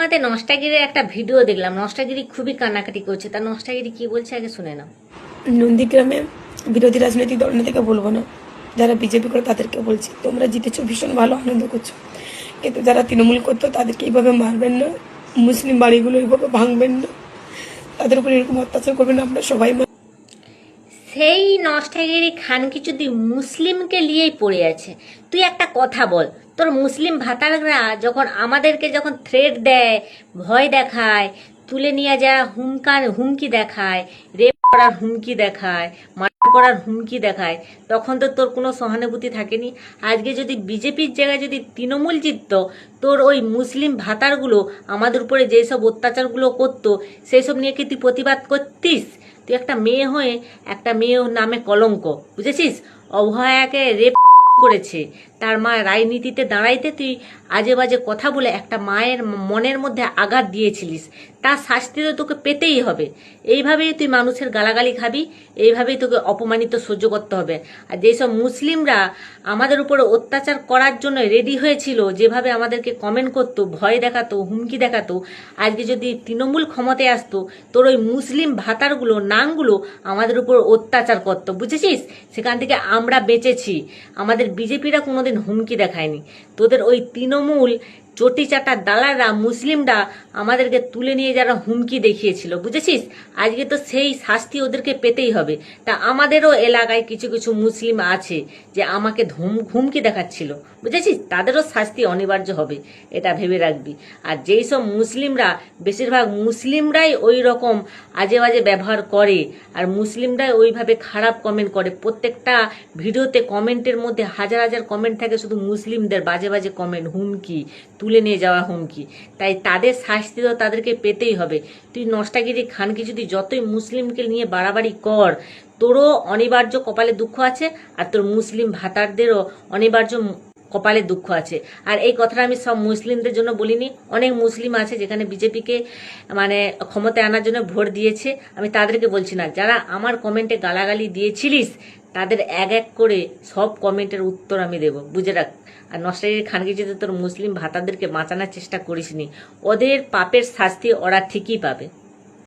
আমাদের নষ্টাগিরির একটা ভিডিও দেখলাম। নষ্টাগিরি খুবই কান্নাকাটি করছে। তার নষ্টাগিরি কি বলছে আগে শুনে নাও। নন্দীগ্রামে বিরোধী রাজনৈতিক দল থেকে বলবো না, যারা বিজেপি করে তাদেরকে বলছি, তোমরা জিতেছো, ভীষণ ভালো আনন্দ করছো, কিন্তু যারা তৃণমূল করতো তাদেরকে এইভাবে মারবেন না, মুসলিম বাড়িগুলো এইভাবে ভাঙবেন না, তাদের উপর এরকম অত্যাচার করবেন না। আমরা সবাই সেই নষ্টাগিরি খানকি যদি মুসলিমকে নিয়েই পড়ে আছে। তুই একটা কথা বল, তোর মুসলিম ভাতাররা যখন আমাদেরকে যখন থ্রেট দেয়, ভয় দেখায়, তুলে নিয়ে যা হুমকি দেখায়, রেপ করার হুমকি দেখায়, মার্ডার করার হুমকি দেখায়, তখন তো তোর কোনো সহানুভূতি থাকেনি। আজকে যদি বিজেপির জায়গায় যদি তৃণমূল জিতত, তোর ওই মুসলিম ভাতারগুলো আমাদের উপরে যেসব অত্যাচারগুলো করতো সেই সব নিয়ে কি তুই প্রতিবাদ করতিস? তুই একটা মেয়ে হয়ে একটা মেয়ে নামে কলঙ্ক, বুঝেছিস? অভয়াকে রেপ করেছে, তার মা রাজনীতিতে দাঁড়াইতে তুই আজে বাজে কথা বলে একটা মায়ের মনের মধ্যে আঘাত দিয়েছিলিস। তার শাস্তি তো তোকে পেতেই হবে। এইভাবেই তুই মানুষের গালাগালি খাবি, এইভাবেই তোকে অপমানিত সহ্য করতে হবে। আর যেসব মুসলিমরা আমাদের উপরে অত্যাচার করার জন্য রেডি হয়েছিল, যেভাবে আমাদেরকে কমেন্ট করতো, ভয় দেখাতো, হুমকি দেখাতো, আজকে যদি তৃণমূল ক্ষমতায় আসতো, তোর ওই মুসলিম ভাতারগুলো নাংগুলো আমাদের উপর অত্যাচার করতো, বুঝেছিস? সেখান থেকে আমরা বেঁচেছি। আমাদের বিজেপিরা কোনোদিন হুমকি দেখায়নি। তোদের ওই তৃণমূল চটি চাটা দালালরা, মুসলিমরা আমাদেরকে তুলে নিয়ে যারা হুমকি দেখিয়েছিল, বুঝেছিস? আজকে তো সেই শাস্তি ওদেরকে পেতেই হবে। তা আমাদেরও এলাকায় কিছু কিছু মুসলিম আছে যে আমাকে হুমকি দেখাচ্ছিল, বুঝেছিস? তাদেরও শাস্তি অনিবার্য হবে, এটা ভেবে রাখবি। আর যেই সব মুসলিমরা, বেশিরভাগ মুসলিমরাই ওই রকম আজে বাজে ব্যবহার করে, আর মুসলিমরাই ওইভাবে খারাপ কমেন্ট করে। প্রত্যেকটা ভিডিওতে কমেন্টের মধ্যে হাজার হাজার কমেন্ট থাকে শুধু মুসলিমদের বাজে বাজে কমেন্ট, হুমকি, তুলে নিয়ে যাওয়া হুমকি। তাই তাদের শাস্তি তো তাদেরকে পেতেই হবে। তুই নষ্টাগিরি খানকে যদি যতই মুসলিমকে নিয়ে বাড়াবাড়ি কর, তোরও অনিবার্য কপালে দুঃখ আছে, আর তোর মুসলিম ভাতারদেরও অনিবার্য কপালে দুঃখ আছে। আর এই কথাটা আমি সব মুসলিমদের জন্য বলিনি। অনেক মুসলিম আছে যেখানে বিজেপিকে মানে ক্ষমতায় আনার জন্য ভোট দিয়েছে, আমি তাদেরকে বলছি না। যারা আমার কমেন্টে গালাগালি দিয়েছিলিস, তাদের এক এক করে সব কমেন্টের উত্তর আমি দেবো, বুঝে রাখ। আর নষ্টাগিরি খানকে যদি তোর মুসলিম ভাতাদেরকে বাঁচানোর চেষ্টা করিসনি, ওদের পাপের শাস্তি ওরা ঠিকই পাবে।